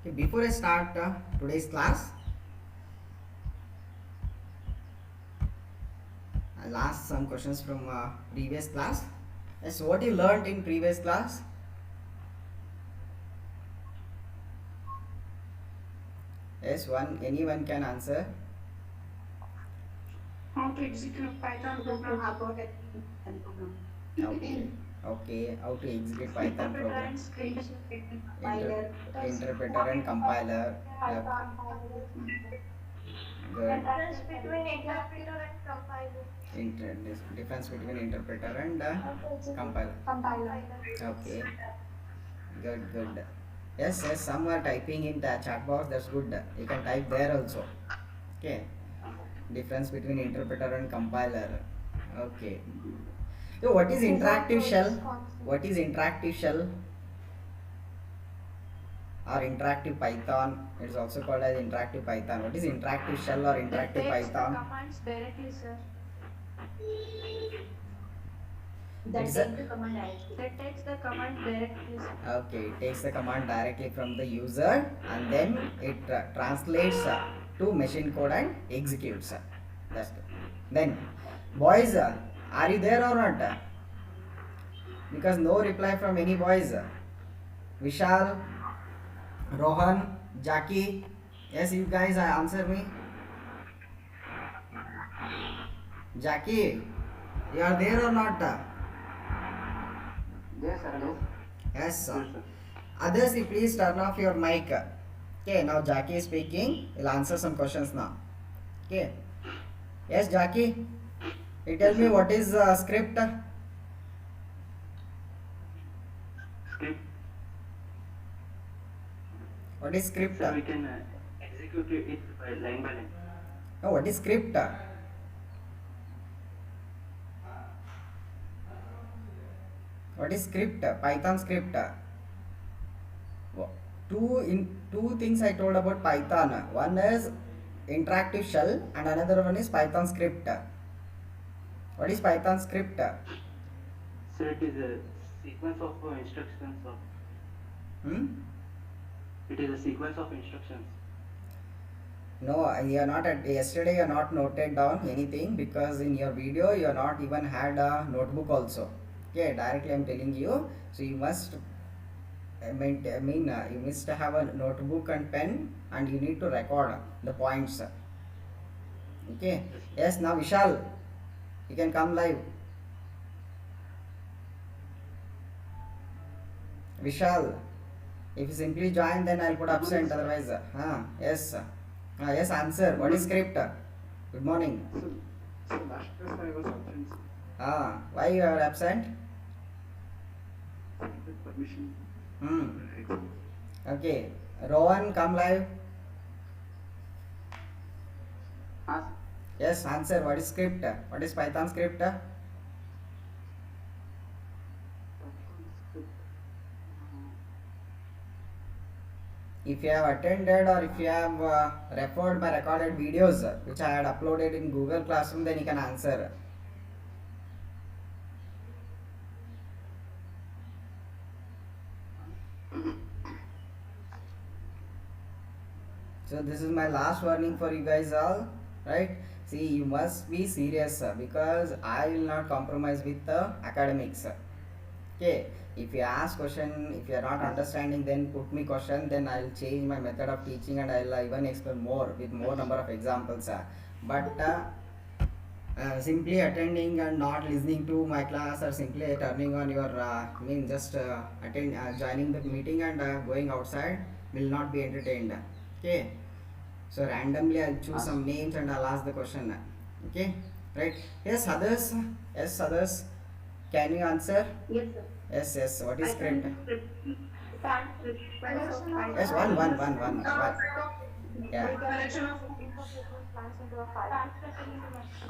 Okay, before I start today's class, I'll ask some questions from previous class. Yes, what you learned in previous class? Yes, anyone can answer. How to execute Python program. Okay, okay, how to execute Python Interpreter program? and script. Inter Interpreter and compiler. Yep, good. Difference between interpreter and compiler. Difference between interpreter and compiler. Okay, good, good. Yes, yes, some are typing in the chat box. That's good. You can type there also. Okay, difference between interpreter and compiler. Okay. So what is interactive shell? What is interactive shell or interactive Python? It is also called as interactive Python. What is interactive shell or That interactive takes the Python? commands directly, sir. It is a, That takes the commands directly, sir. okay, it takes the command directly from the user and then it translates to machine code and executes. That's good. Then, boys, are you there or not? Because no reply from any boys. Vishal, Rohan, Jackie. Yes, you guys answer me. Jackie, you are there or not? Yes, sir. Yes. Yes, sir. Yes, sir. Others, you please turn off your mic. Okay, now Jackie is speaking. He'll answer some questions now. Okay. Yes, Jackie. You tell me what is script? Script. What is script? Sir, we can execute it by line by line. No, what is script? What is script? Python script. Two things I told about Python. One is interactive shell and another one is Python script. What is Python script? Sir, it is a sequence of instructions. Hmm? It is a sequence of instructions. No, you are not at yesterday. You are not noted down anything because in your video you are not even had a notebook also. Okay, directly I am telling you. So you must you must have a notebook and pen and you need to record the points. Okay. Yes. Now Vishal, you can come live. Vishal, if you simply join, then I'll put absent. Otherwise, yes. Yes. Answer. What is script? Good morning. So last class I was absent. Why you are absent? With permission. Okay. Rohan, come live. Yes, answer. What is script? What is Python script? If you have attended or if you have referred my recorded videos which I had uploaded in Google Classroom, then you can answer. So this is my last warning for you guys all, right? See, you must be serious because I will not compromise with the academics. Okay, if you ask question, if you are not understanding, then put me question, then I'll change my method of teaching and I'll even explain more with more number of examples. But simply attending and not listening to my class or simply turning on your just joining the meeting and going outside will not be entertained. Okay, so randomly I'll choose some names and I'll ask the question. Okay, right? Yes, others. Yes, others. Can you answer? Yes, sir. Yes, yes. What is script? Yes, Yes, one. Yeah. collection of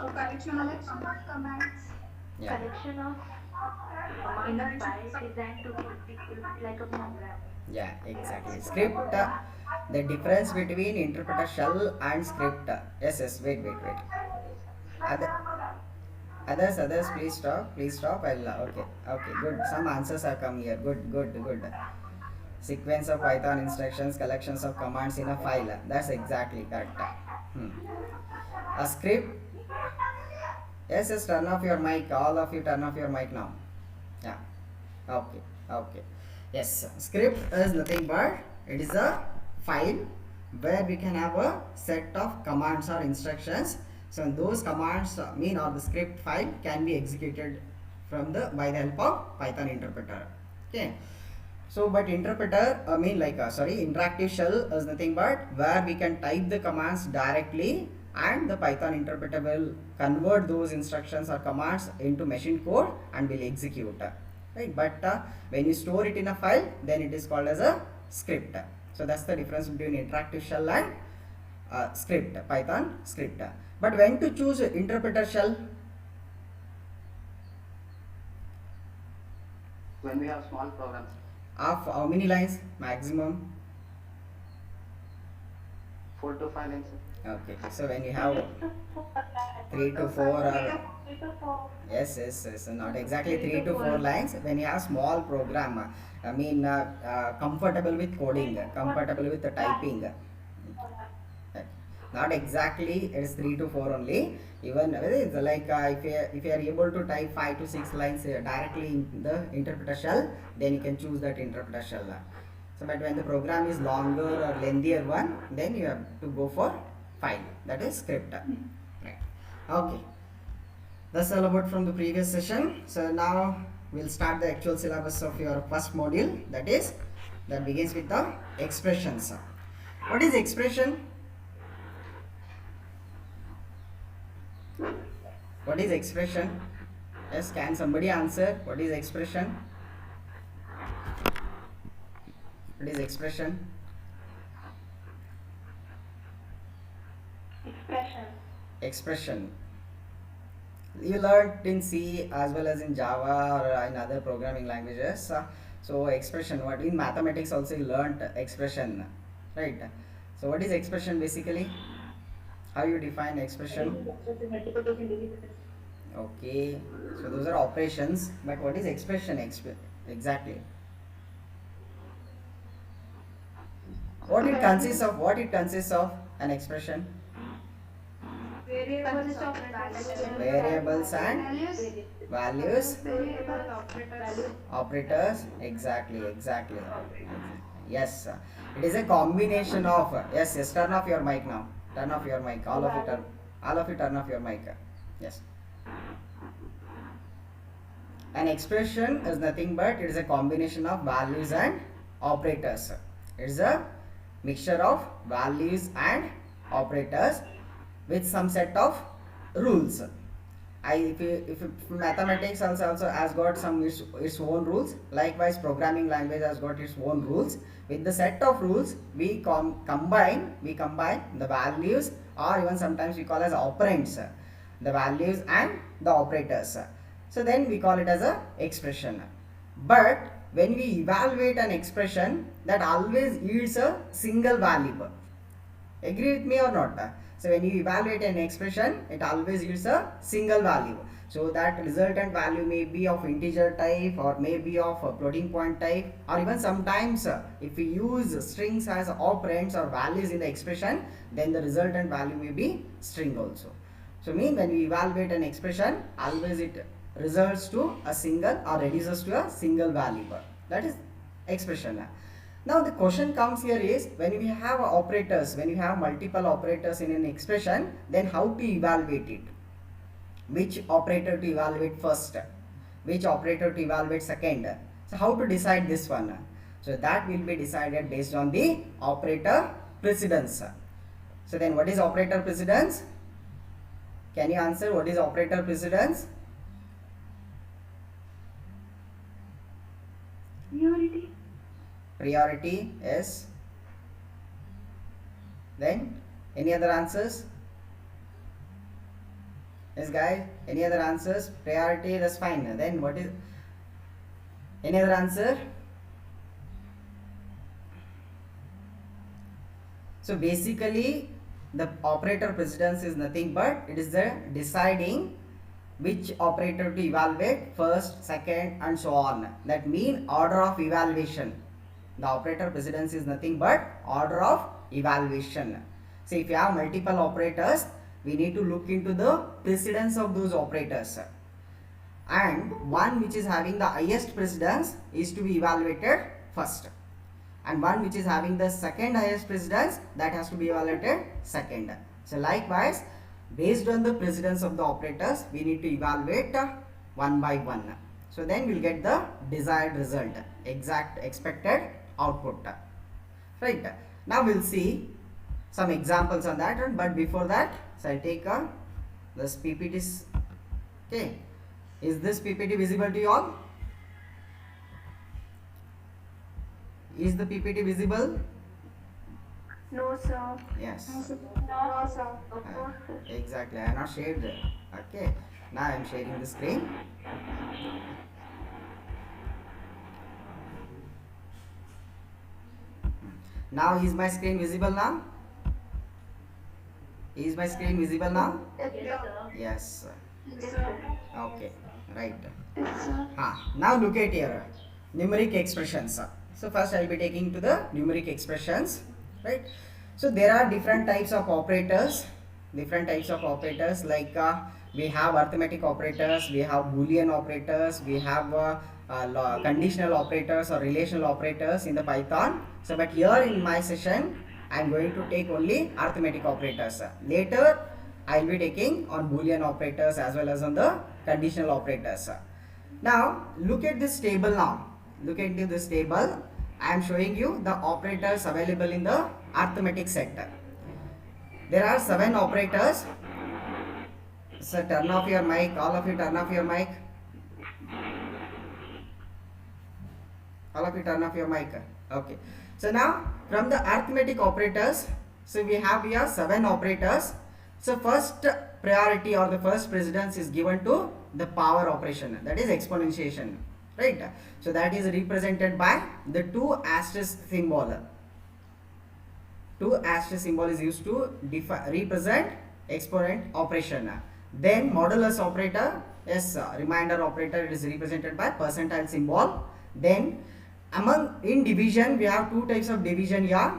collection of commands. Yeah. Collection of command files designed to execute like a program. Yeah, exactly. Script, the difference between interpreter shell and script. Yes, yes. Wait. Other, others, please stop. I'll, okay, good. Some answers are come here. Good. Sequence of Python instructions, collections of commands in a file. That's exactly correct. A script. Yes, yes, turn off your mic. All of you turn off your mic now. Yeah. Okay. Okay. Yes. Script is nothing but it is a file where we can have a set of commands or instructions. So those commands or the script file can be executed by the help of Python interpreter. Okay. So but interpreter interactive shell is nothing but where we can type the commands directly and the Python interpreter will convert those instructions or commands into machine code and will execute, right? But when you store it in a file, then it is called as a script. So that's the difference between interactive shell and script, Python script. But when to choose interpreter shell? When we have small programs, Of how many lines maximum? 4 to 5 lines. Okay, so when you have 3 to 4 or yes, not exactly 3 to 4 lines. When you have small program, comfortable with coding, comfortable with the typing. Not exactly it's 3 to 4 only. Even it's like if you are able to type 5 to 6 lines directly in the interpreter shell, then you can choose that interpreter shell. So but when the program is longer or lengthier one, then you have to go for file, that is script. Right. Okay, that's all about from the previous session. So now we'll start the actual syllabus of your first module, that begins with the expressions. What is expression? What is expression? Yes, can somebody answer? What is expression? What is expression? Expression. You learned in C as well as in Java or in other programming languages. So expression, what in mathematics also you learned expression, right? So what is expression basically? How you define expression? Okay, so those are operations, but what is expression exactly? What it consists of? What it consists of? An expression? Variables and values. Operators. Exactly. Yes, it is a combination of. Yes. Turn off your mic now. Turn off your mic. All of you turn off your mic. Yes. An expression is nothing but it is a combination of values and operators. It is a mixture of values and operators with some set of rules. If mathematics also has got some its own rules, likewise programming language has got its own rules. With the set of rules, we combine the values, or even sometimes we call as operands, the values and the operators. So then we call it as a expression. But when we evaluate an expression, that always yields a single value. Agree with me or not? So when you evaluate an expression, it always yields a single value. So that resultant value may be of integer type or may be of a floating point type, or even sometimes if we use strings as operands or values in the expression, then the resultant value may be string also. So when we evaluate an expression, always it results to a single or reduces to a single value. That is expression. Now the question comes here is, when we have operators, when you have multiple operators in an expression, then how to evaluate it? Which operator to evaluate first? Which operator to evaluate second? So how to decide this one? So that will be decided based on the operator precedence. So then what is operator precedence? Can you answer what is operator precedence? Priority, yes. Then any other answers? Yes guys, any other answers? Priority, that's fine. Then what is any other answer? So basically the operator precedence is nothing but it is the deciding which operator to evaluate first, second and so on. That means order of evaluation. The operator precedence is nothing but order of evaluation. So if you have multiple operators, we need to look into the precedence of those operators, and one which is having the highest precedence is to be evaluated first, and one which is having the second highest precedence, that has to be evaluated second. So likewise, based on the precedence of the operators, we need to evaluate one by one. So then we'll get the desired result, exact expected output. Right. Now we'll see some examples on that one, but before that, so I'll take this PPT. Okay. Is this PPT visible to you all? Is the PPT visible? No, sir. Yes. No, sir. Of course, sir. Exactly. I have not shared it. Okay. Now I am sharing the screen. Now is my screen visible now? Is my screen visible now? Yes, sir. Yes. Yes, sir. Okay. Right. Yes, sir. Now look at here. Numeric expressions. So first I will be taking to the numeric expressions. Right. So there are different types of operators. Like we have arithmetic operators, we have Boolean operators, we have conditional operators or relational operators in the Python. So but here in my session I am going to take only arithmetic operators. Later I will be taking on Boolean operators as well as on the conditional operators. Now look at this table now. Look into this table. I am showing you the operators available in the arithmetic set. There are 7 operators. So turn off your mic. All of you turn off your mic. All of you turn off your mic. Okay. So now from the arithmetic operators, so we have here 7 operators. So first priority or the first precedence is given to the power operation, that is exponentiation, right? So that is represented by the 2 asterisk symbol. 2 asterisk symbol is used to represent exponent operation. Then modulus operator, yes, remainder operator, it is represented by percentile symbol. Then in division we have 2 types of division here.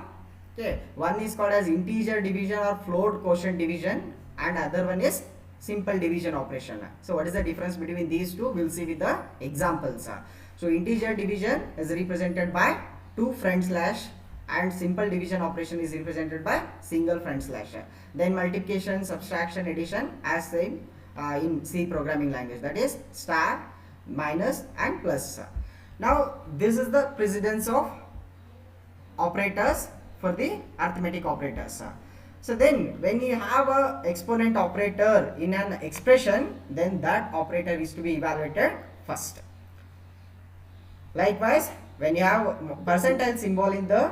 Okay, one is called as integer division or float quotient division, and other one is simple division operation. So what is the difference between these two? We'll see with the examples. So integer division is represented by 2 front slash, and simple division operation is represented by single front slash. Then multiplication, subtraction, addition as same in C programming language, that is star, minus and plus. Now this is the precedence of operators for the arithmetic operators. So then when you have a exponent operator in an expression, then that operator is to be evaluated first. Likewise, when you have percentile symbol in the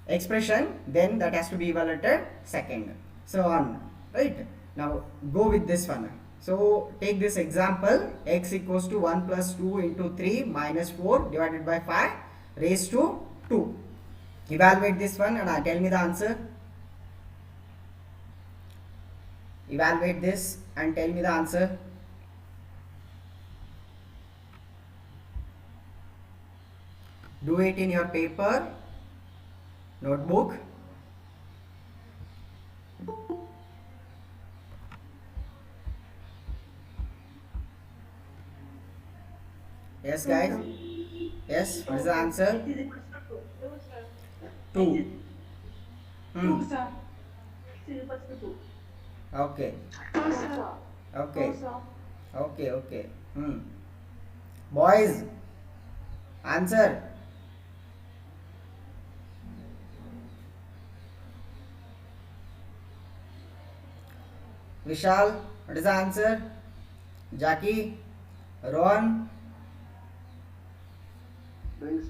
expression, then that has to be evaluated second. So on, right? Now go with this one. So take this example, x equals to 1 plus 2 into 3 minus 4 divided by 5 raised to 2. Evaluate this one and tell me the answer. Evaluate this and tell me the answer. Do it in your paper, notebook. Yes, guys. Yes, what is the answer? 2. Okay. Okay. Okay. Boys, answer. Vishal, what is the answer? Jackie, Rohan. Thanks.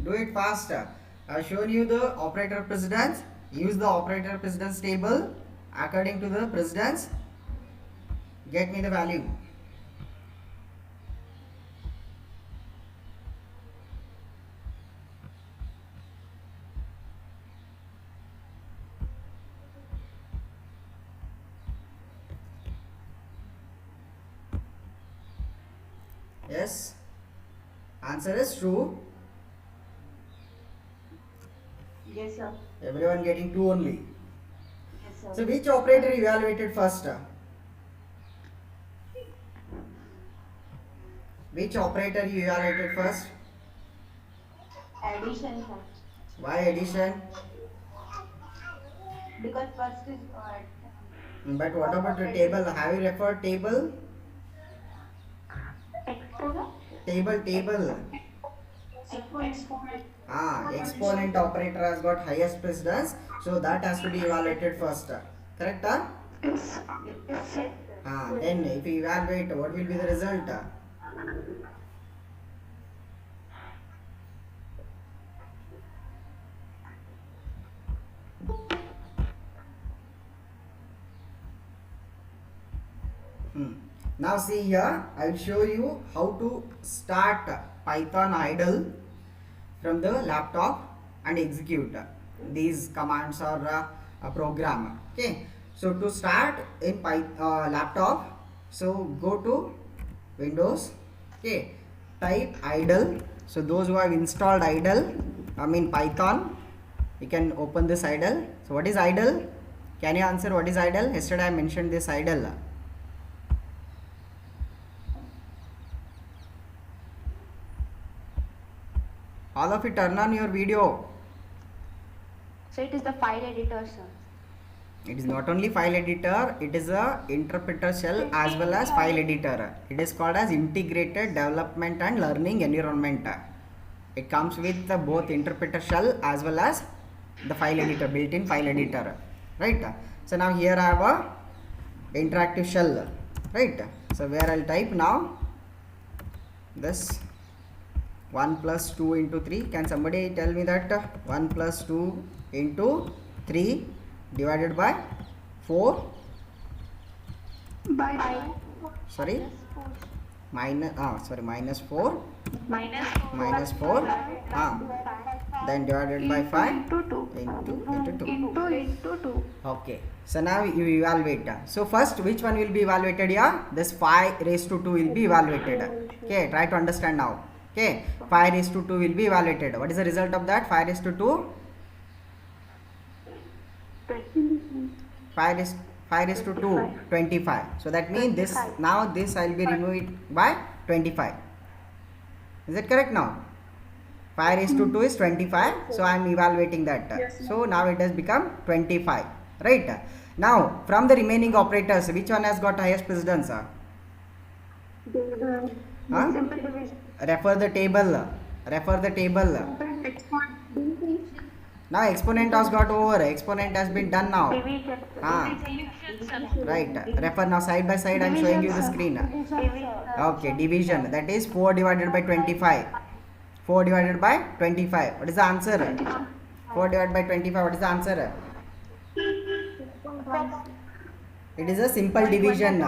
Do it faster. I've shown you the operator precedence. Use the operator precedence table. According to the precedence, get me the value. Yes, answer is true. Yes, sir. Everyone getting 2 only. Yes, sir. So which operator evaluated first? Which operator you evaluated first? Addition, sir. Why addition? Because first is But what about the table? Have you referred table? exponent. Table. Exponent. Exponent operator has got highest precedence, so that has to be evaluated first. Correct? Yes, sir. Then if you evaluate, what will be the result? Now see here, I will show you how to start Python idle from the laptop and execute these commands or a program. Okay, so to start in laptop, so go to Windows. Okay, type idle. So those who have installed idle, Python, you can open this idle. So what is idle? Can you answer what is idle? Yesterday I mentioned this idle. All of you turn on your video. So it is the file editor, sir. It is not only file editor, it is a interpreter shell as well as file editor. It is called as integrated development and learning environment. It comes with both interpreter shell as well as the file editor, built-in file editor. Right? So now here I have a interactive shell. Right? So where I'll type now this 1 plus 2 into 3. Can somebody tell me that 1 plus 2 into 3 divided by 4? By Sorry, minus 4 minus 4 then divided by 5 into 2 into 2. Okay, so now you evaluate. So first, which one will be evaluated here? This 5 raised to 2 will be evaluated. Okay, try to understand now. Okay, 5 raised to 2 will be evaluated. What is the result of that? 5 raised to 2? 5 raised to 2, 25. So that means this, now this I will be removing by 25. Is it correct now? 5 raised to 2 is 25. So I am evaluating that. So now it has become 25. Right? Now from the remaining operators, which one has got highest precedence? Simple division. Refer the table. Now exponent has got over. Exponent has been done now. Division. Right. Refer now side by side. I am showing you the screen. Okay, division. That is 4 divided by 25. 4 divided by 25. What is the answer? 4 divided by 25. What is the answer? It is a simple division.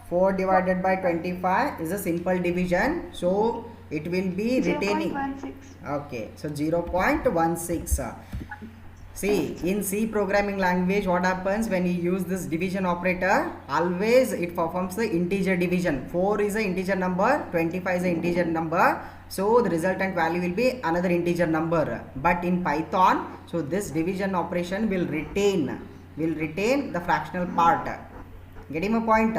4 divided by 25 is a simple division. So it will be retaining. Okay, so 0.16. See, in C programming language, what happens when you use this division operator? Always it performs the integer division. 4 is an integer number, 25 is an integer number. So the resultant value will be another integer number. But in Python, so this division operation will retain the fractional part. Getting my point?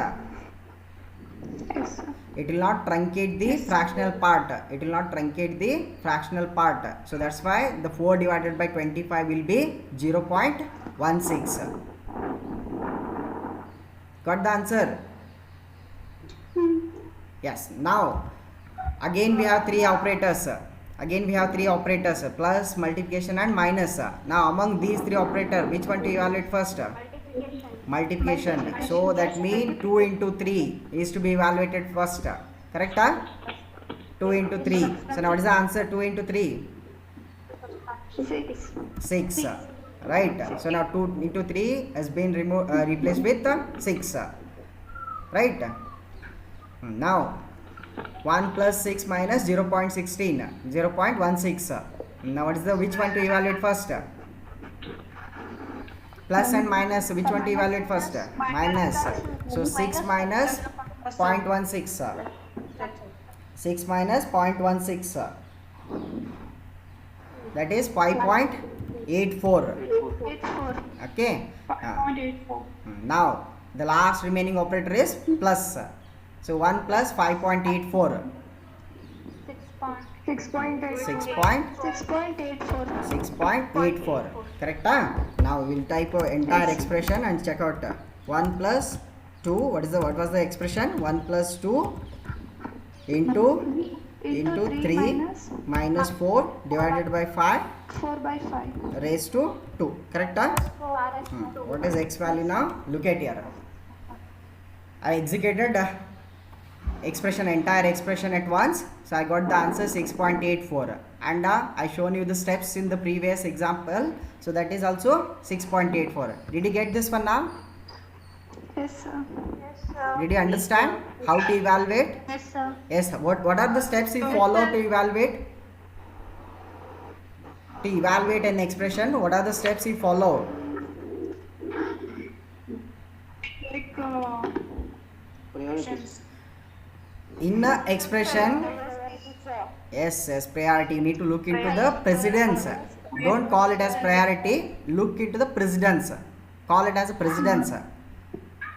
Yes. It will not truncate the fractional part. So that's why the 4 divided by 25 will be 0.16. Got the answer? Yes. Now again we have three operators. Plus, multiplication and minus. Now among these three operators, which one to evaluate first? Multiplication. So that means 2 into 3 is to be evaluated first. Correct? 2 into 3. So now what is the answer? 2 into 3? 6. Right? So now 2 into 3 has been replaced with 6. Right? Now 1 plus 6 minus 0.16. 0.16. Now what is which one to evaluate first? Plus and minus, which one to evaluate first? Minus. So 6 minus 0.16. 6 minus 0.16. That is 5.8. 84. 84. Okay. 5.84. Now the last remaining operator is plus. So 1 plus 5.84. 6.84. Correct? Now we will type entire expression and check out. 1 plus 2. What was the expression? 1 plus 2 into 3 minus 4 divided by 5 4 by 5. raised to 2. Correct? What is x value now? Look at here. I executed entire expression at once, so I got the answer 6.84, and I shown you the steps in the previous example, so that is also 6.84. Did you get this one now? Yes, sir. Did you understand how to evaluate? Yes, sir. Yes. What are the steps you follow to evaluate? To evaluate an expression, what are the steps you follow? Like, Priority. In the expression, yes, priority. You need to look into the precedence. Don't call it as priority. Look into the precedence. Call it as a precedence.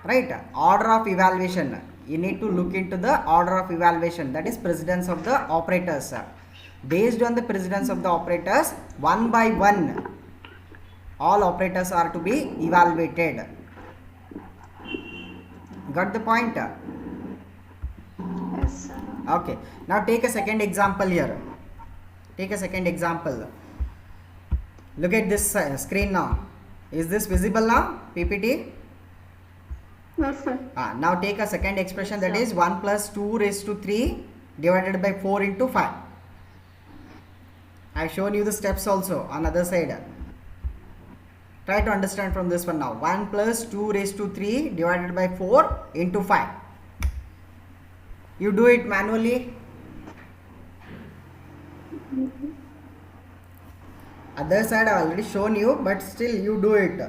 Right? Order of evaluation. You need to look into the order of evaluation. That is precedence of the operators. Based on the precedence of the operators, one by one, all operators are to be evaluated. Got the point? Yes, sir. Okay. Now take a second example here. Take a second example. Look at this screen now. Is this visible now? PPT? Yes, sir. Now take a second expression, that is 1 plus 2 raised to 3 divided by 4 into 5. I have shown you the steps also on other side. Try to understand from this one now. 1 plus 2 raised to 3 divided by 4 into 5. You do it manually. Other side I have already shown you, but still you do it.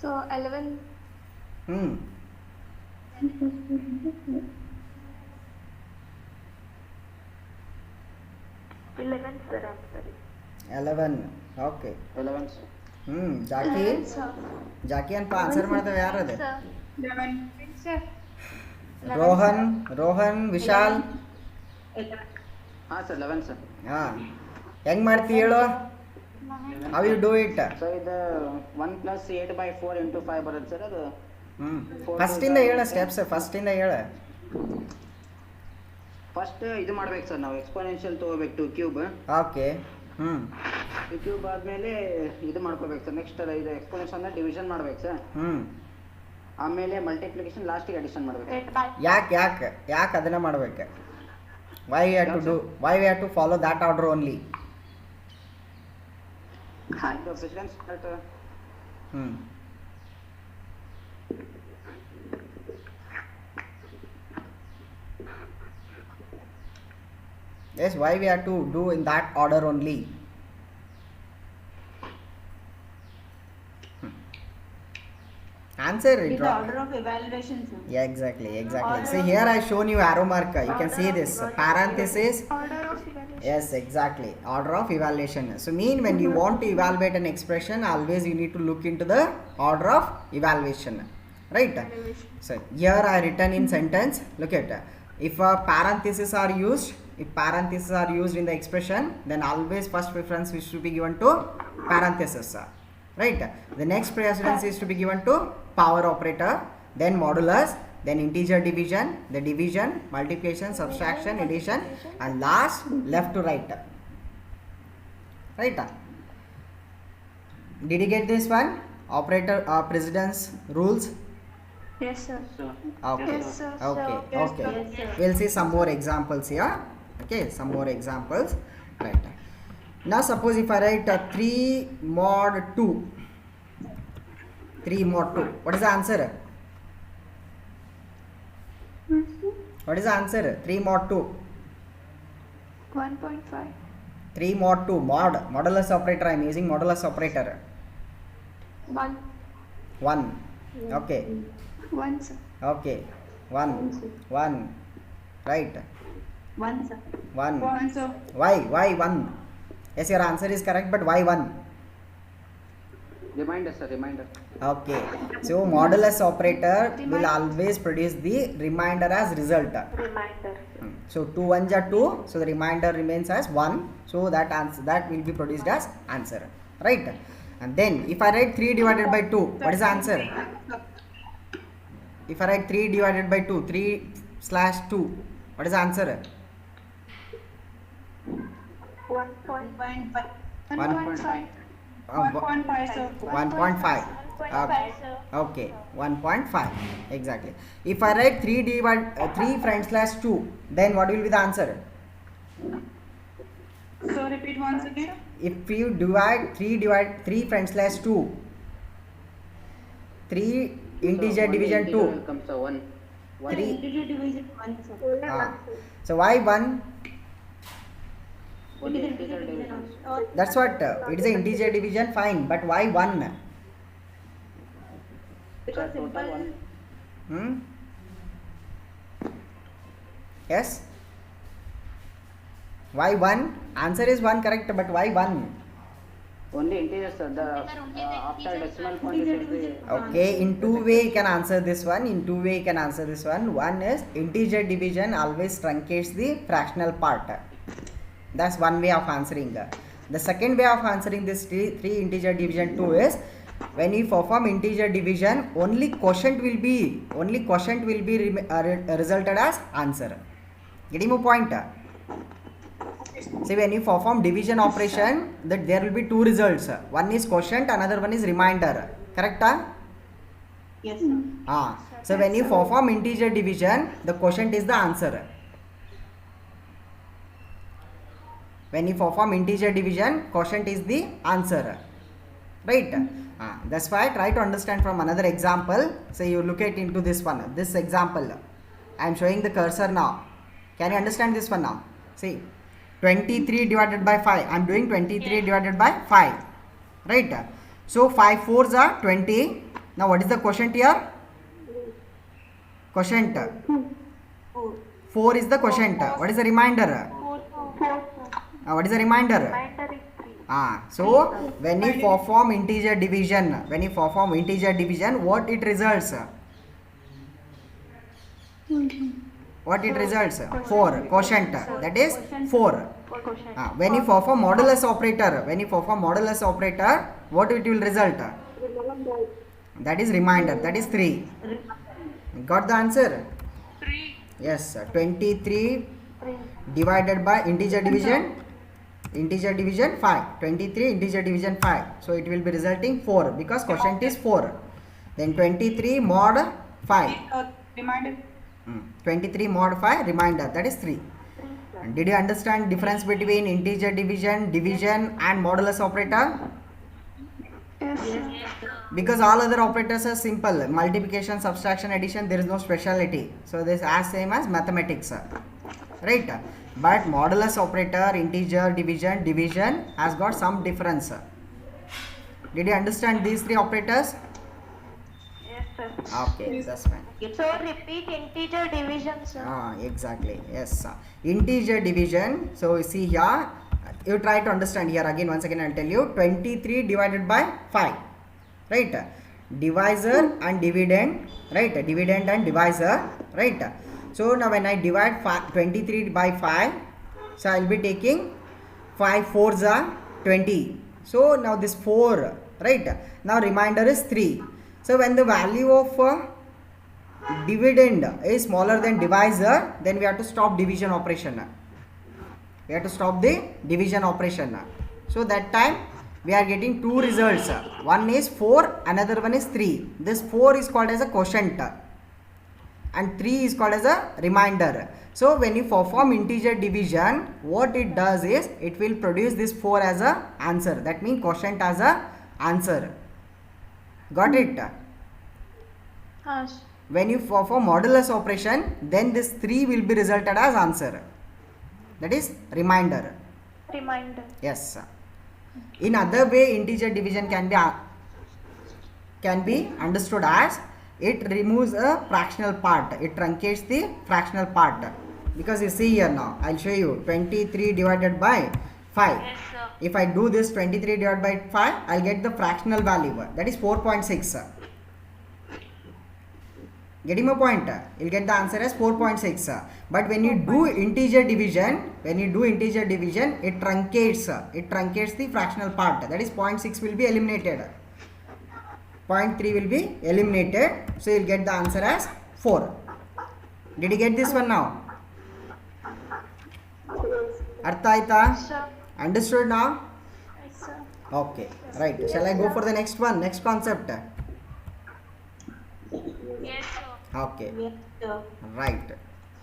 So 11. Hmm. 11, sir. I'm sorry. 11. Okay. 11. Jackie Sir. ಅಂತ answer ಮಾಡ್ತೇವೆ ಯಾರು ಅದೇ? Sir. 11. Sir. Rohan Vishal ಹಾಂ sir 11 sir. ಹೆಂಗ್ ಮಾಡ್ತಿ ಹೇಳು? How you do it? So ಇದು 1 plus 8 by 4 into 5 ಬರುತ್ತೆ ಸರ್. ಅದು ಫಸ್ಟ್ ಇಂದ ಹೇಳ ಸ್ಟೆಪ್ಸ್, ಫಸ್ಟ್ ಇಂದ ಹೇಳ. ಫಸ್ಟ್ ಇದು ಮಾಡ್ಬೇಕು ಸರ್, ನಾವು ಎಕ್ಸ್ಪೋನೆನ್ಷಿಯಲ್ ತಗೋಬೇಕು 2 ಕ್ಯೂಬ್. ಓಕೆ. 2 ಕ್ಯೂಬ್ ಆದ್ಮೇಲೆ ಇದು ಮಾಡ್ಕೋಬೇಕು ಸರ್. ನೆಕ್ಸ್ಟ್ ಇದು ಎಕ್ಸ್ಪೋನೆನ್ಷಿಯಲ್ ಡಿವಿಷನ್ ಮಾಡ್ಬೇಕು ಸರ್. ಆಮೇಲೆ ಮಲ್ಟಿಪ್ಲಿಕೇಶನ್ ಲಾಸ್ಟಿಗೆ ಅಡಿಷನ್ ಮಾಡ್ಬೇಕು. 8 by ಯಾಕೆ ಅದನ್ನ ಮಾಡ್ಬೇಕು? Why we have to follow that order only? Precedence Yes, why we have to do in that order only? Answer it. With the order of evaluation, sir. Yeah, exactly. See here I shown you arrow mark. You can see this parenthesis. order of evaluation. Yes, exactly. Order of evaluation. So mean when you want to evaluate an expression, always you need to look into the order of evaluation. Right? So here I written in sentence. Look at if parentheses are used. If parentheses are used in the expression, then always first preference is to be given to parentheses. Right? The next precedence is to be given to power operator, then modulus, then integer division, the division, multiplication, subtraction, addition, and last left to right. Right? Did you get this one? Operator precedence rules. Yes, sir. Okay. Yes, sir. Okay. Yes, Okay. sir. We'll see some more examples here. Okay, some more examples. Right. Now suppose if I write 3 mod 2. 3 mod 2. What is the answer? What is the answer? 3 mod 2. 1.5. 3 mod 2. Modulus operator. I am using modulus operator. 1. 1. Okay. 1, sir. Okay. 1. 1. Right. One, sir. 1. One, sir. Why 1? Yes, your answer is correct, but why 1? Reminder, sir, reminder. Okay, so modulus operator will always produce the remainder as result. Reminder. So 2 1s are 2, so the remainder remains as 1. So that answer, that will be produced as answer, right? And then if I write 3 divided by 2, what is the answer? If I write 3 divided by 2, 3/2, what is the answer? 1.5. 1.5. Uh, 1.5, sir. 1.5. 1.5, sir. Okay, 1.5 exactly. If I write 3/2, then what will be the answer? So repeat once again. If you divide 3/2, 3 integer So, division integer 2. will come, sir, 1. Sir, integer division 1, sir. So why 1? Only It is integer division. also. That's what it is an integer division, fine, but why 1? Sir, Because total simple. 1. Yes, why 1? Answer is 1, correct, but why 1? Only integer, sir. After decimal point, it will be. Okay, in two way you can answer this one. One is integer division always truncates the fractional part. That's one way of answering. The second way of answering this 3 integer division 2 is when you perform integer division, only quotient will be resulted as answer. Getting my point? See, when you perform division operation, that there will be 2 results. One is quotient, another one is remainder. Correct? Yes, sir. So when you perform integer division, the quotient is the answer. When you perform integer division, quotient is the answer. Right? That's why I try to understand from another example. So you look at into this one. This example. I am showing the cursor now. Can you understand this one now? See, 23 divided by 5. I am doing 23 divided by 5. Right? So 5 4s are 20. Now what is the quotient here? Quotient. 4 is the quotient. What is the remainder? What is the remainder? Reminder is 3. So when you perform integer division, what it results? What it results? 4. Quotient. That is 4. Quotient. When you perform modulus operator, what it will result? That is remainder. That is 3. Got the answer? 3. Yes. 23 3. divided by integer division 5. 23 integer division 5. So it will be resulting 4 because quotient is 4. Then 23 mod 5. Reminder. 23 mod 5 remainder, that is 3. And did you understand difference between integer division and modulus operator? Yes. Because all other operators are simple. Multiplication, subtraction, addition, there is no speciality. So this is as same as mathematics. Right? But modulus operator, integer, division has got some difference. Did you understand these 3 operators? Yes, sir. Okay, that's fine. So repeat integer division, sir. Exactly. Yes. Integer division. So you see here, you try to understand here again. Once again, I'll tell you. 23 divided by 5. Right? Divisor and dividend. Right? Dividend and divisor. Right? So now when I divide 23 by 5, so I will be taking 5 4s are 20. So now this 4. Right? Now remainder is 3. So when the value of dividend is smaller than divisor, then we have to stop division operation. We have to stop the division operation. So that time we are getting 2 results. One is 4, another one is 3. This 4 is called as a quotient and 3 is called as a remainder. So when you perform integer division, what it does is it will produce this 4 as a answer. That means quotient as a answer. Got it? When you perform modulus operation, then this 3 will be resulted as answer. That is remainder. Reminder. Yes. In other way, integer division can be understood as it removes a fractional part. It truncates the fractional part. because you see here now, I'll show you 23 divided by 5. Yes, sir. If I do this 23 divided by 5, I'll get the fractional value, that is 4.6. Getting my point? You'll get the answer as 4.6. But when you do integer division, it truncates the fractional part. That is 0.6 will be eliminated. 0.3 will be eliminated. So you'll get the answer as 4. Did you get this one now? Artha aita? Sir. Understood now? Yes, sir. Okay, right. Shall I go for the next one? Next concept? Yes, sir. Okay, Yes, sir. right.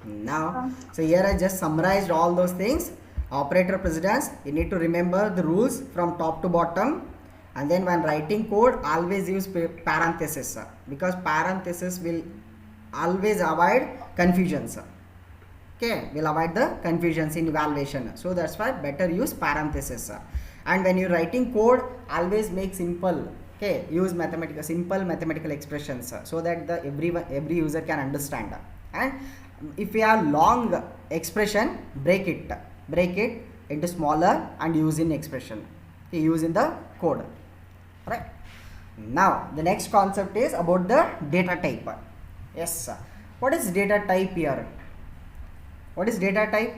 Now, so here I just summarized all those things. Operator precedence, you need to remember the rules from top to bottom. And then when writing code, always use parenthesis, because parenthesis will always avoid confusions. Okay, will avoid the confusions in evaluation. So that's why better use parenthesis. And when you're writing code, always make simple. Okay, use simple mathematical expressions, so that every user can understand. And if you have long expression, break it into smaller and use in expression. Okay, use in the code. Right. Now the next concept is about the data type. Yes, what is data type here? What is data type?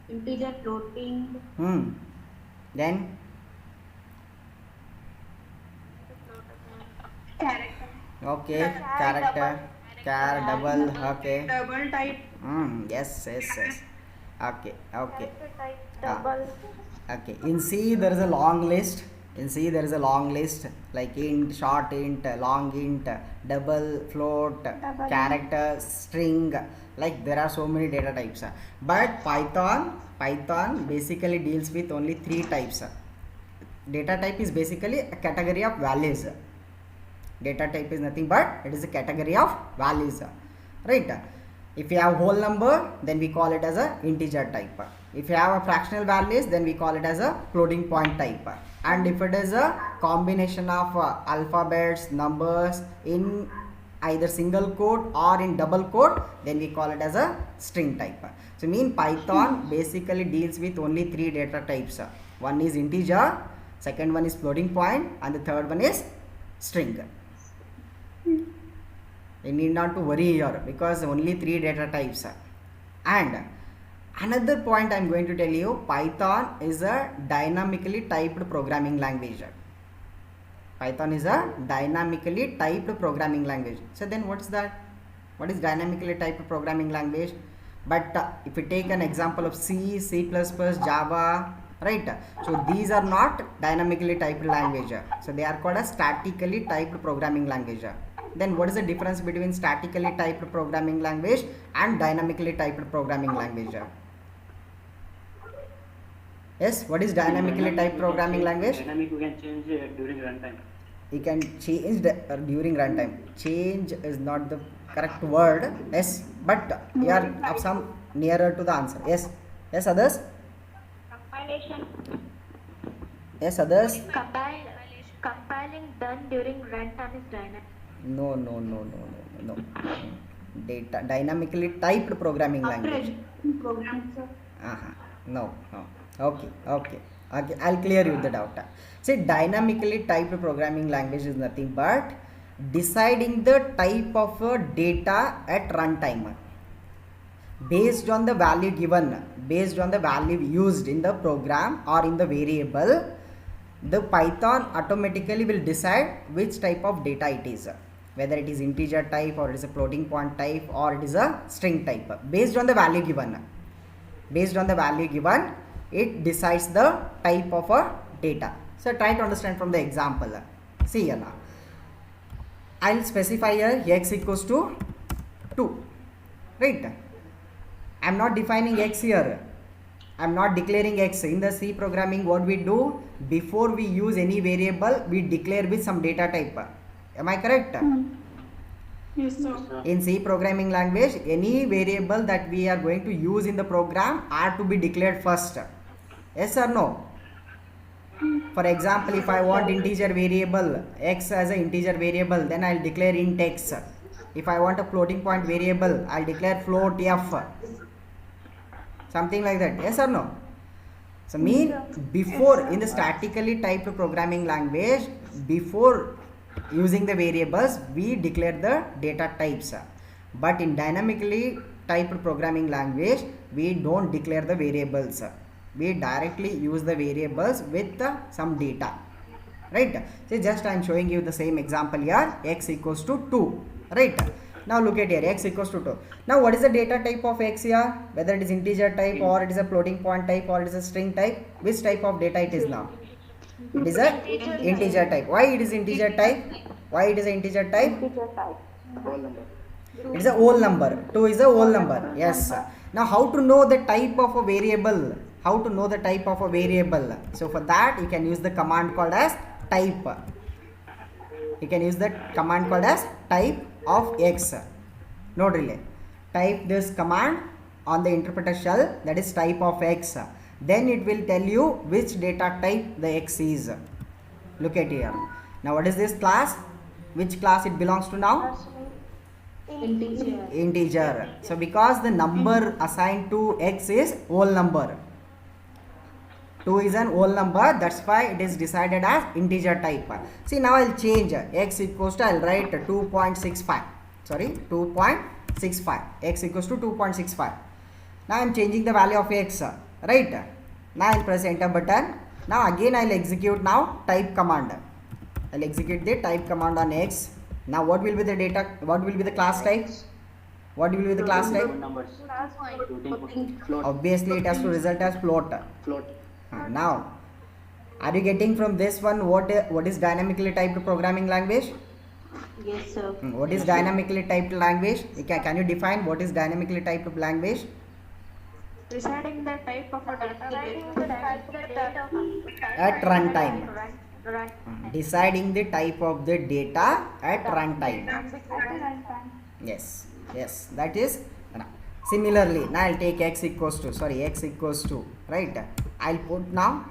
Integer, floating, Then Character. okay, character, char, double. Okay. Double type. Yes. Okay. Character type, Ah. double. Okay, in C there is a long list. Like int, short int, long int, double, float, character, string. Like there are so many data types. But Python basically deals with only 3 types. Data type is basically a category of values. Data type is nothing but it is a category of values. Right? If you have whole number, then we call it as a integer type. If you have a fractional values, then we call it as a floating point type. And if it is a combination of alphabets, numbers in either single quote or in double quote, then we call it as a string type. So Python basically deals with only 3 data types. One is integer, second one is floating point, and the third one is string. You need not to worry here because only 3 data types. And another point I am going to tell you, Python is a dynamically typed programming language. Python is a dynamically typed programming language. So then what is that? What is dynamically typed programming language? But if you take an example of C, C++, Java, right? So these are not dynamically typed language. So they are called a statically typed programming language. Then what is the difference between statically typed programming language and dynamically typed programming language? Yes, what is dynamically typed programming language? Dynamic you can change during runtime. You can change during runtime. Change is not the correct word. Yes, but you are of some nearer to the answer. Yes, yes, others. Compilation. Yes, others. Compiling done during runtime is dynamic. No. Dynamically typed programming language. program, sir. No. Okay. I'll clear you the doubt. See, dynamically typed programming language is nothing but deciding the type of data at runtime based on the value given, based on the value used in the program or in the variable. The Python automatically will decide which type of data it is, whether it is integer type or it is a floating point type or it is a string type. Based on the value given, it decides the type of a data. So try to understand from the example. See here now, I'll specify here x equals to 2, right? I'm not defining x here. I'm not declaring x. In the C programming, what we do, before we use any variable, we declare with some data type. Am I correct? Yes, sir. In C programming language, any variable that we are going to use in the program are to be declared first. Yes or no? For example, if I want integer variable x as an integer variable, then I'll declare int x. If I want a floating point variable, I'll declare float f, something like that. Yes or no? So mean before in the statically typed programming language, before using the variables, we declare the data types. But in dynamically typed programming language, we don't declare the variables. We directly use the variables with some data. Right? So just I am showing you the same example here. X equals to 2. Right? Now look at here, x equals to 2. Now what is the data type of x here? Whether it is integer type or it is a floating point type or it is a string type. Which type of data it is now? It is a integer type. Why it is integer type? Why it is an integer type? Whole number. It is a whole number. 2 is a whole number. Yes. Now how to know the type of a variable? How to know the type of a variable? So for that you can use the command called as type. You can use the command called as type of x. Note really. Type this command on the interpreter shell, that is type of x. Then it will tell you which data type the x is. Look at here. Now what is this class? Which class it belongs to now? Integer. Integer. So because the number assigned to x is whole number. 2 is an whole number, that's why it is decided as integer type. See, now I'll change x equals to, I'll write 2.65. Sorry, 2.65. X equals to 2.65. Now I'm changing the value of x. Right? Now I'll press enter button. Now again I'll execute now type command. I'll execute the type command on x. Now what will be the data? What will be the class type? What will be the class type? Numbers. Float. Obviously it has to result as float. Float. Now, are you getting from this one what is dynamically typed programming language? Yes, sir. What is dynamically typed language? Can you define what is dynamically typed language? Deciding the type of a data. At runtime. Deciding the type of the data at runtime. Yes, yes, that is. Similarly, now I'll take x equals to, right? I'll put now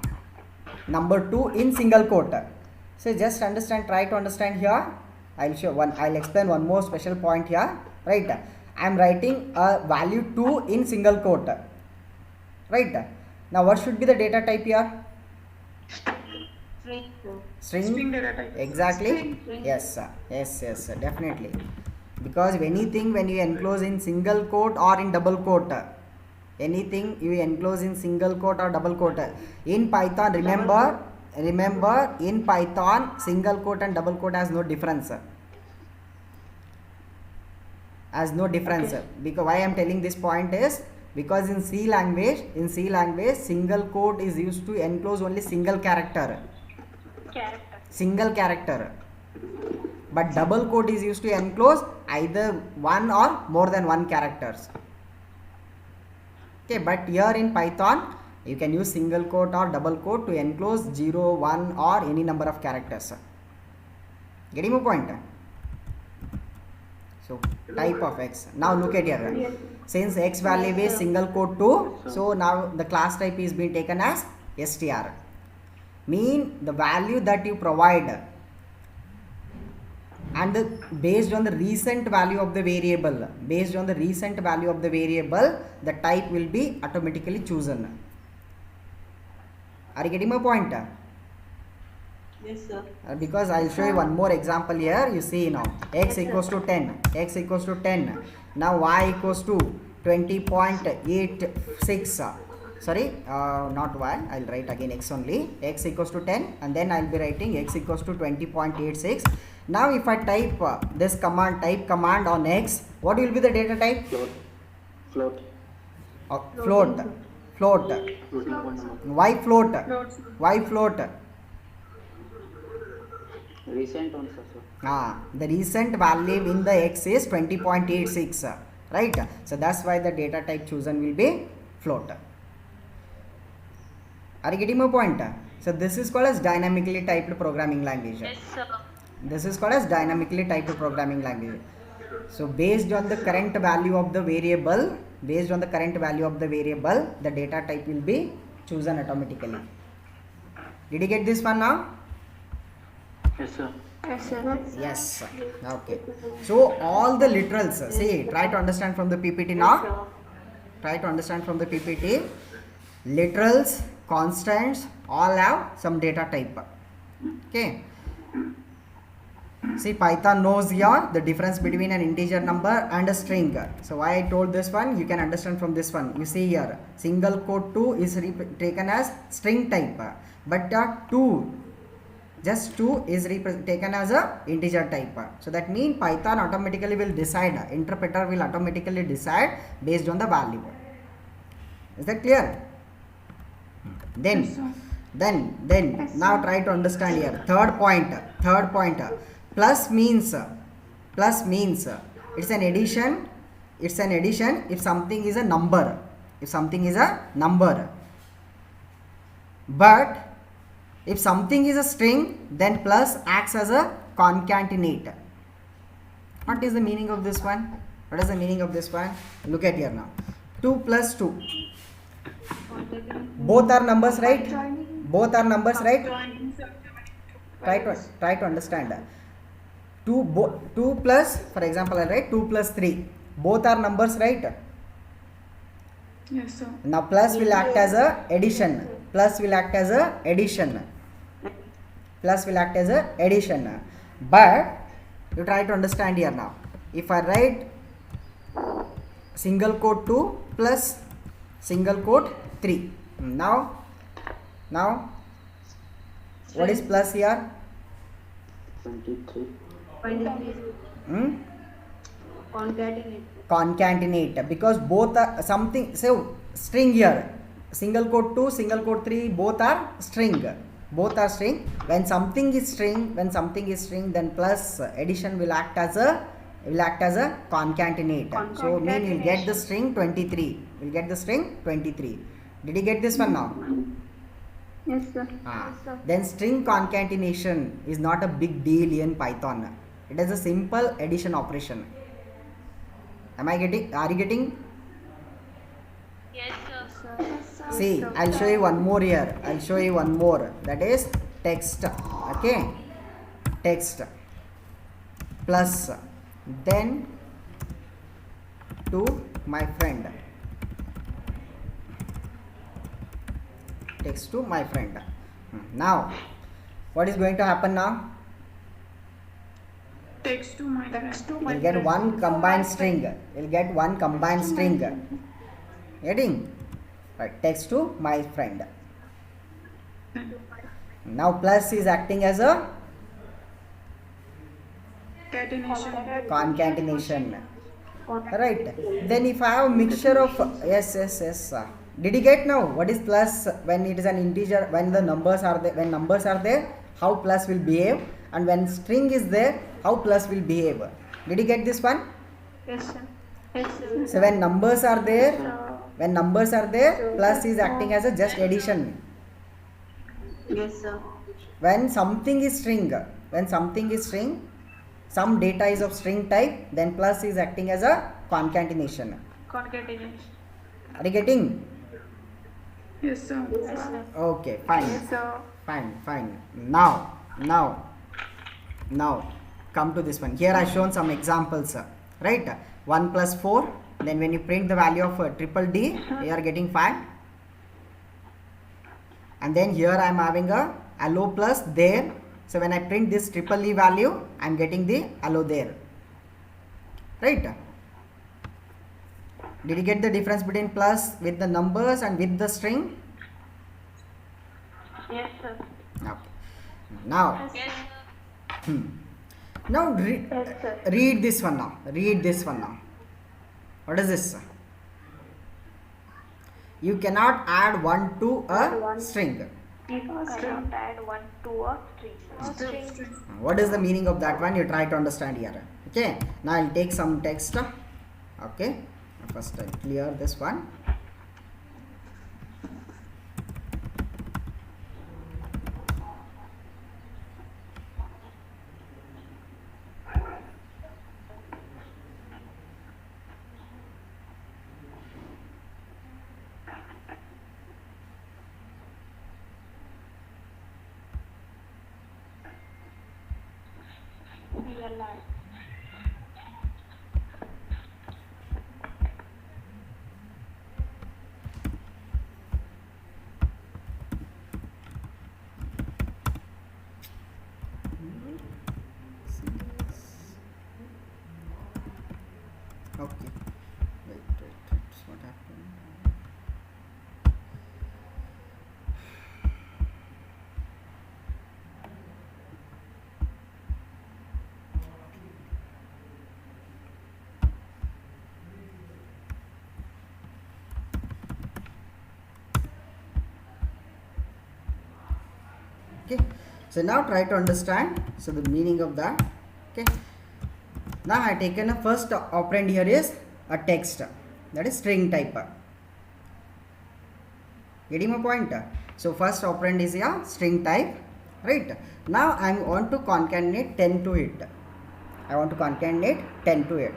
number 2 in single quote. So just try to understand here. I'll explain one more special point here, right? I'm writing a value 2 in single quote, right? Now what should be the data type here? String data type. Exactly. Yes, sir. Yes, definitely. Because anything when you enclose in single quote or in double quote, anything you enclose in single quote or double quote, in Python, remember in Python single quote and double quote has no difference. Okay. Because why I am telling this point is because in C language single quote is used to enclose only single character. But double quote is used to enclose either one or more than one characters. Okay, but here in Python you can use single quote or double quote to enclose 0, 1 or any number of characters. Getting my point? So type of x. Now look at here. Since x value is single quote 2, so now the class type is being taken as str. Mean the value that you provide and based on the recent value of the variable, the type will be automatically chosen. Are you getting my point? Yes, sir. Because I'll show you one more example here. You see now x equals to 10. Now y equals to 20.86. Sorry, not y. I'll write again x only. X equals to 10 and then I'll be writing x equals to 20.86. Now if I type this command, type command on x, what will be the data type? Float. Float. Why float? Recent ones also. The recent value in the x is 20.86, right? So that's why the data type chosen will be float. Are you getting my point? So this is called as dynamically typed programming language. Yes, sir. This is called as dynamically typed programming language. So based on the current value of the variable, the data type will be chosen automatically. Did you get this one now? Yes, sir. Yes, sir. Yes. Okay. So all the literals, see, try to understand from the PPT now. Try to understand from the PPT. Literals, constants, all have some data type. Okay. See, Python knows here the difference between an integer number and a string. So why I told this one, you can understand from this one. You see here, single quote 2 is taken as string type, but 2, just 2 is taken as a integer type. So that means Python automatically will decide, interpreter will automatically decide based on the value. Is that clear? Then now try to understand here. Third point, plus means it's an addition. It's an addition if something is a number. If something is a number. But if something is a string, then plus acts as a concatenate. What is the meaning of this one? What is the meaning of this one? Look at here now. 2 plus 2. Both are numbers, right? Both are numbers, right? Try to understand. 2 plus, for example, I write 2 plus 3. Both are numbers, right? Yes, sir. Now plus will act as a addition. Plus will act as a addition. Plus will act as a addition. But you try to understand here now. If I write single quote 2 plus single quote 3. Now what is plus here? 23. Concatenate, because both are something. So string here, single quote 2, single quote 3, both are string. When something is string, then plus addition will act as a concatenate. So mean you'll get the string 23. Did you get this one now? Yes, sir. Then string concatenation is not a big deal in Python. It is a simple addition operation. Are you getting? Yes, sir. See, I'll show you one more here. That is text. Okay. Text plus then to my friend. Text to my friend. Now, what is going to happen now? Text to my You'll get one combined string. Getting? Right, text to my friend. Now plus is acting as a concatenation. Right. Then if I have a mixture of yes. Did you get now what is plus when it is an integer, when the numbers are there, how plus will behave, and when string is there, how plus will behave? Did you get this one? Yes, sir. So when numbers are there, plus is acting as a just addition. Yes, sir. When something is string, some data is of string type, then plus is acting as a concatenation. Are you getting? Yes, sir. Okay, fine. Yes, sir. Fine. Now come to this one. Here I shown some examples, right? 1 plus 4, then when you print the value of triple D, you are getting 5. And then here I am having a allo plus there. So when I print this triple E value, I am getting the allo there. Right? Did you get the difference between plus with the numbers and with the string? Yes, sir. Okay. Now read this one now. What is this? You cannot add 1 to a string. You cannot add 1 to a string. What is the meaning of that one? You try to understand here. Okay. Now I'll take some text. Okay. First I'll clear this one. Okay. Wait. What happened? Okay, so now try to understand so the meaning of that. Okay, now I taken a first operand here is a text, that is string type. Getting my point? So first operand is a string type, right? Now I want to concatenate 10 to it. I want to concatenate 10 to it.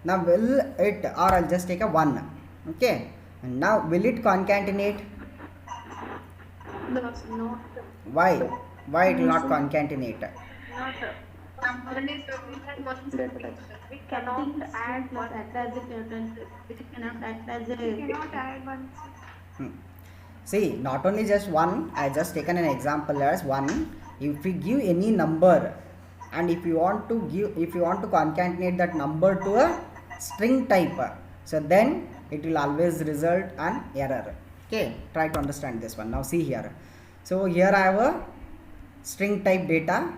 Now will it, or I'll just take a 1. Okay, and now will it concatenate? No. Why it will not concatenate? We cannot add Not act as a it cannot act as a Cannot add one. See, not only just 1, I just taken an example as 1. If we give any number, and if you want to concatenate that number to a string type, so then it will always result an error. Okay, try to understand this one. Now see here. So here I have a string type data,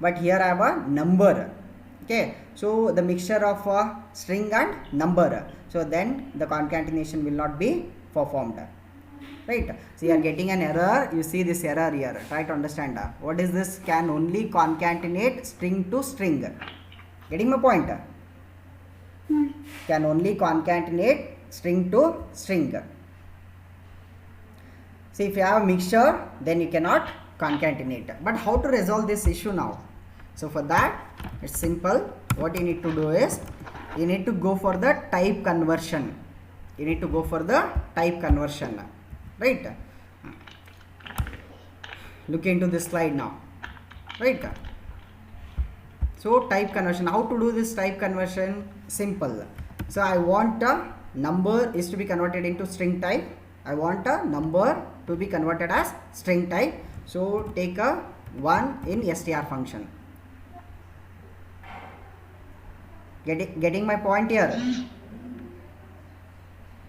but here I have a number. Okay, so the mixture of string and number, so then the concatenation will not be performed, right? So you are getting an error. You see this error here. Try to understand what is this? Can only concatenate string to string. Getting my point? Can only concatenate string to string. See, if you have a mixture, then you cannot concatenate. But how to resolve this issue now? So for that, it's simple. What you need to do is, you need to go for the type conversion. Right? Look into this slide now. Right? So type conversion. How to do this type conversion? Simple. So I want a number is to be converted into string type. I want a number to be converted as string type. So take a 1 in str function. Getting my point here?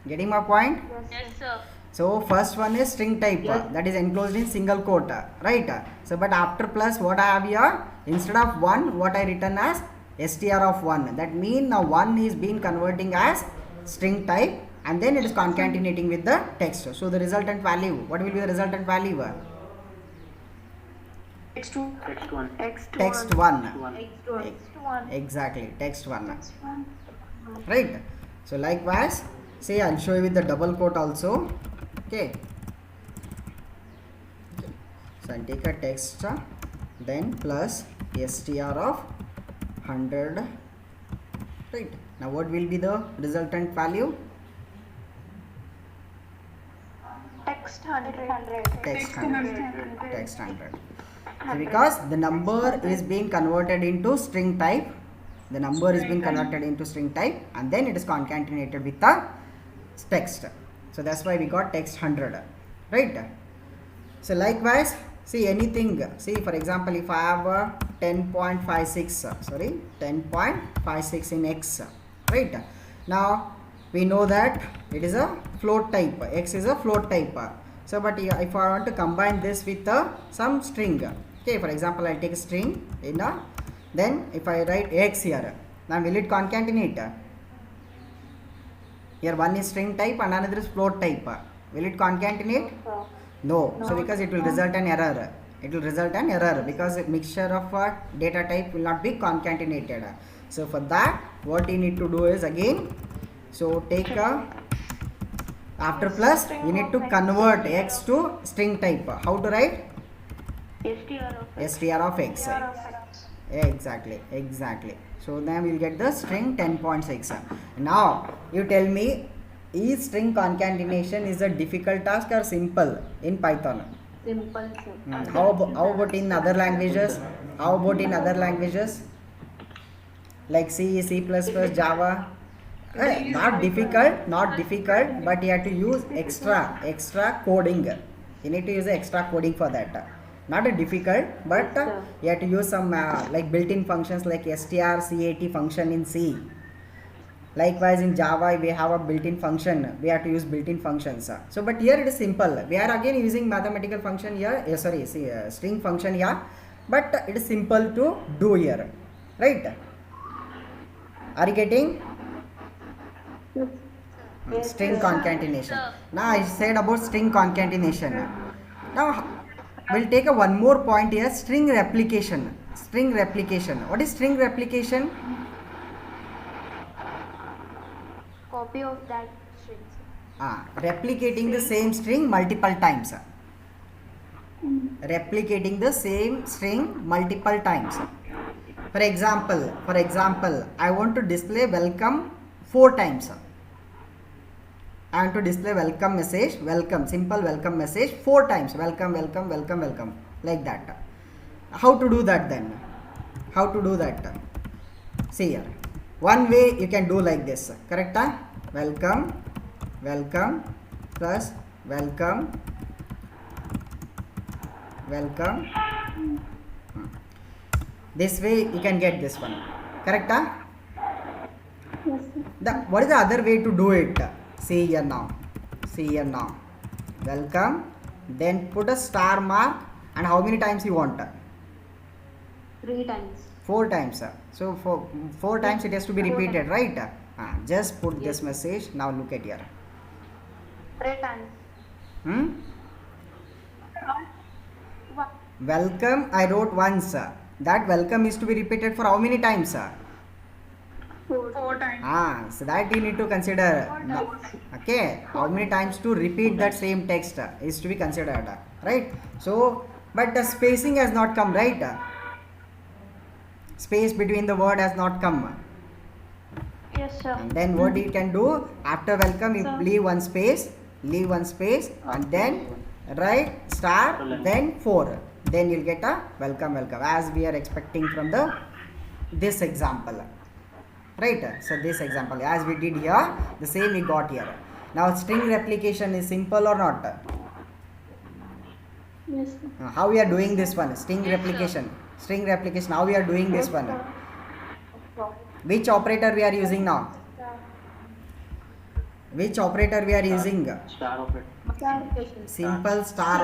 Getting my point? Yes, sir. So first one is string type, that is enclosed in single quote, right? So but after plus, what I have here, instead of 1, what I written as str of 1. That means now 1 is being converting as string type, and then it is concatenating with the text. So the resultant value, what will be the resultant value? X2. Text 1. X1. Exactly, text 1. Right? So likewise, say I'll show you with the double quote also. Okay. So I'll take a text, then plus str of 100. Right? Now what will be the resultant value? Text 100. Text 100. So because the number is being converted into string type, and then it is concatenated with the text. So that's why we got text 100, right? So likewise, see anything, see for example, if I have a 10.56 in x, right? Now we know that it is a float type, x is a float type. So but if I want to combine this with some string, okay, for example, I'll take a string in a, then if I write x here, now will it concatenate? Here one is string type and another is float type. Will it concatenate? No. So because it will result an error. Because a mixture of data type will not be concatenated. So for that, what you need to do is again, so take a, after plus, you need to convert x to string type. How to write? str of x. Exactly. So then we'll get the string 10.6. Now you tell me, is string concatenation is a difficult task or simple in Python? simple. How about in other languages? like C, C++, Java. Not difficult, but you have to use extra coding. You need to use extra coding for that. Not a difficult, but you have to use some like built-in functions like strcat function in C. Likewise in Java we have a built-in function, we have to use built-in functions. So but here it is simple, we are again using mathematical function here, string function here, but it is simple to do here, right? Are you getting? String concatenation. Now I said about string concatenation. Now we'll take a one more point here, string replication. What is string replication? Copy of that string. Replicating the same string multiple times. Replicating the same string multiple times. For example, I want to display welcome 4 times. I want to display welcome message, simple welcome message 4 times. Welcome, like that. How to do that then? See here. One way you can do like this, correct? Welcome plus welcome. This way you can get this one, correct? Yes, sir. What is the other way to do it? See here now. Welcome, then put a star mark, and how many times you want? 3 times. 4 times. So for 4 times it has to be repeated, right? Just put this message. Now look at here. 3 times. Welcome I wrote once. That welcome is to be repeated for how many times? 4 times. So that you need to consider. Okay, how many times to repeat that same text is to be considered, right? So but the spacing has not come, right? Space between the word has not come. Yes, sir. And then what you can do, after welcome you leave one space, and then write star, then 4, then you'll get a welcome, as we are expecting from this example, right? So this example, as we did here, the same we got here. Now string replication is simple or not? Yes, sir. How we are doing this one? String replication, how we are doing this one? Which operator we are using now? Star operator. Simple star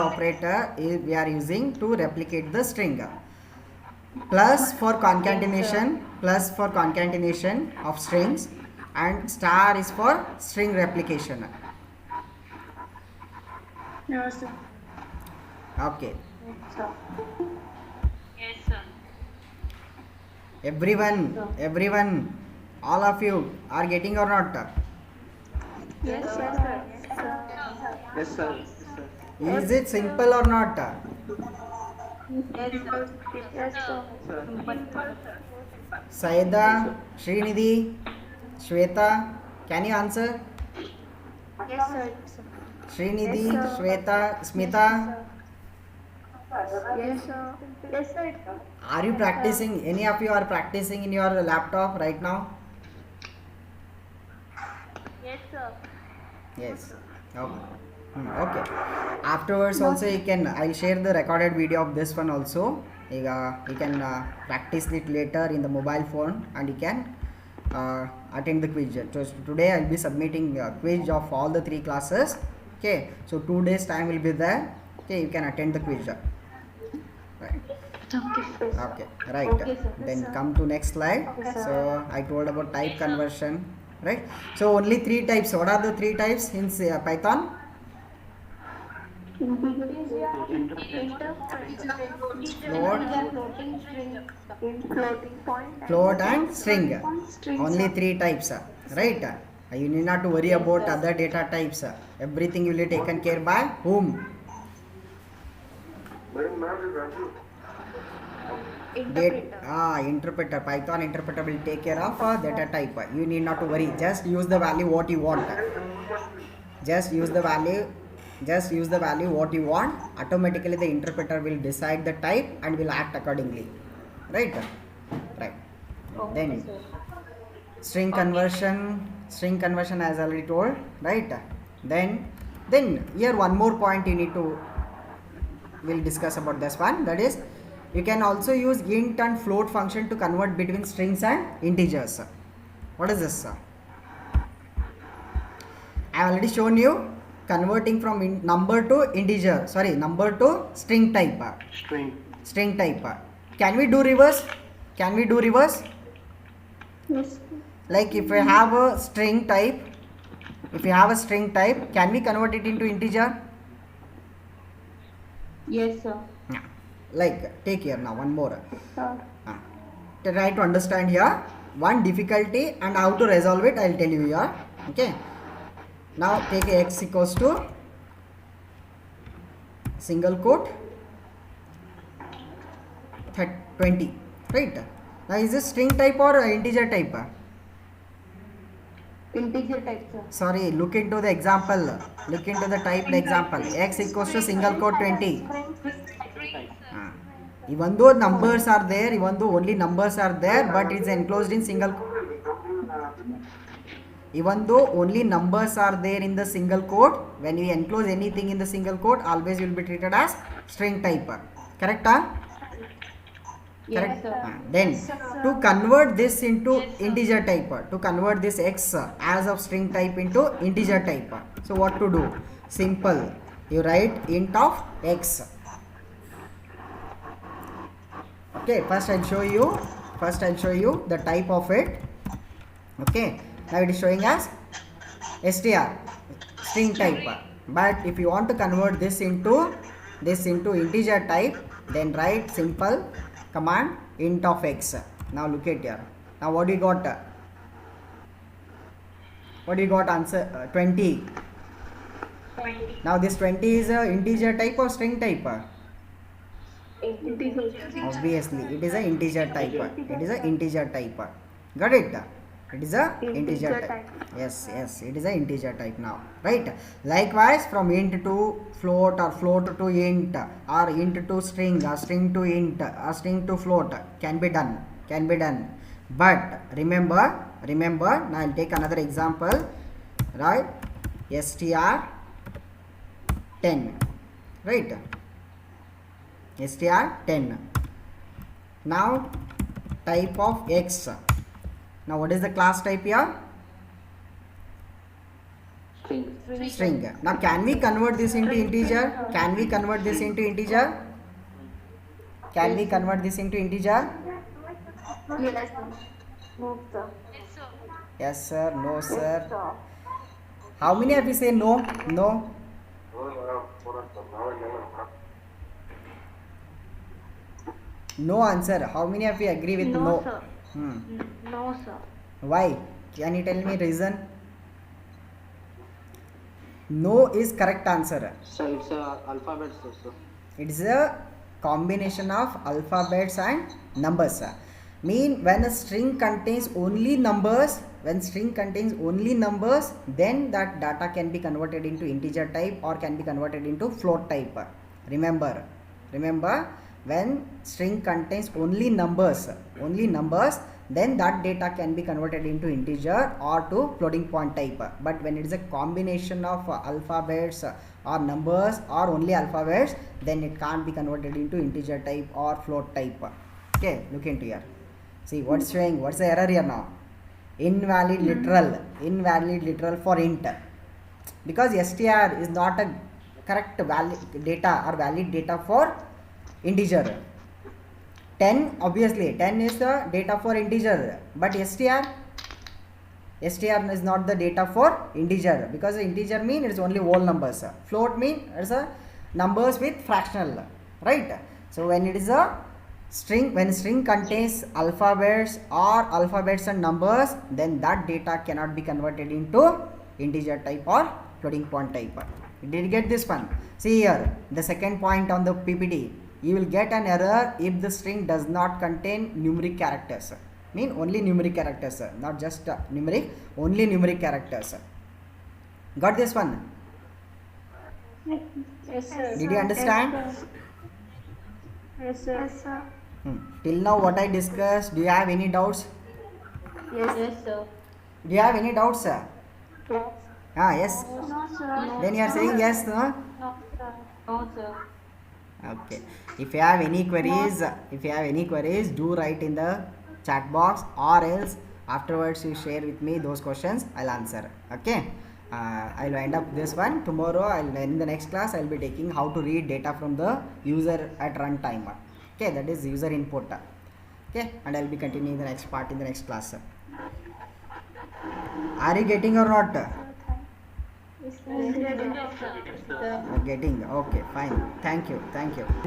operator is we are using to replicate the string. Plus for concatenation of strings, and star is for string replication. Yes, sir. Okay, Yes, sir. everyone, all of you are getting or not? Yes, sir. Yes, sir. Is it simple or not? Yes, sir. Saida, Srinidhi, Shweta, can you answer? Yes, sir. Srinidhi, Shweta, Smita, Yes, sir. Yes, sir. are you practicing? Any of you are practicing in your laptop right now? Yes, sir. Yes. Okay. Okay. Afterwards also you can, I'll share the recorded video of this one also. You can practice it later in the mobile phone, and you can attend the quiz. So today I'll be submitting a quiz of all the 3 classes. Okay. So 2 days time will be there. Okay. You can attend the quiz. Right. Okay. Right. Okay, sir. Then come to next slide. So I told about type conversion. Right. So only 3 types. What are the 3 types in Python? Float and string. Only 3 types, right? You need not to worry about other data types. Everything will be taken care by whom? Interpreter. Python interpreter will take care of data type. You need not to worry. Just use the value what you want. Just use the value what you want. Automatically the interpreter will decide the type and will act accordingly, right? Right. Okay, Then sir. string conversion as already told, right? Then here one more point you need to, we'll discuss about this one, that is you can also use int and float function to convert between strings and integers. What is this? I have already shown you converting from number to integer, sorry, number to string type. String type. Can we do reverse? Can we do reverse? Yes, sir. Like if I have a string type, can we convert it into integer? Yes, sir. Yeah. Like take here now one more. Sir. Try to understand here one difficulty and how to resolve it. I'll tell you here. Okay. Now take x equals to single quote 20. Right. Now is this string type or integer type? Integer type, sir. Sorry, look into the example. Look into the type example. X equals to single quote 20. Even though numbers are there, even though only numbers are there, but it's enclosed in single. Even though only numbers are there in the single quote, when we enclose anything in the single quote, always will be treated as string type. Correct? Yes, Correct? sir. Then to convert this into integer type, to convert this x as of string type into integer type. So what to do? Simple. You write int of x. Okay, first I'll show you the type of it. Okay, now it is showing as str, string type. But if you want to convert this into integer type, then write simple command int of x. Now look at here. Now what do you got? What do you got? Answer 20. Now this 20 is a integer type or string type? Obviously it is a integer type. It is a integer type. Got it? It is a integer type. Yes, it is a integer type now, right? Likewise from int to float or float to int or int to string or string to int or string to float can be done. But remember, now I'll take another example, right? str10, right? str10. Now type of x. Now what is the class type here? String. Now can we convert this into integer? Yes sir, no sir. How many of you say no? No answer. How many of you agree with no? No, sir. Hmm. No, sir. Why? Can you tell me reason? No is correct answer. So it's alphabets also. It is a combination of alphabets and numbers. Mean when a string contains only numbers, then that data can be converted into integer type or can be converted into float type. Remember, when string contains only numbers, then that data can be converted into integer or to floating point type. But when it is a combination of alphabets or numbers or only alphabets, then it can't be converted into integer type or float type. Okay, look into here. See what's showing, what's the error here now? Invalid literal for int, because str is not a correct valid data for integer. 10, obviously 10 is the data for integer, but str is not the data for integer, because integer mean it is only whole numbers. Float mean it's a numbers with fractional, right? So when it is a string, when string contains alphabets and numbers, then that data cannot be converted into integer type or floating point type. Did you get this one? See here, the second point on the PPT. You will get an error if the string does not contain numeric characters. Mean only numeric characters, not just numeric, only numeric characters. Got this one? Yes, sir. Did you understand? Yes, sir. Till now what I discussed, do you have any doubts? Yes, sir. Do you have any doubts, sir? Yes. No, sir. Then you are saying yes, no? No, sir. No, sir. Okay. If you have any queries, do write in the chat box, or else afterwards you share with me those questions. I'll answer. Okay. I'll wind up this one. Tomorrow, in the next class, I'll be taking how to read data from the user at runtime. Okay, that is user input. Okay, and I'll be continuing the next part in the next class. Are you getting or not? Yes, sir. Getting. Okay, fine. Thank you.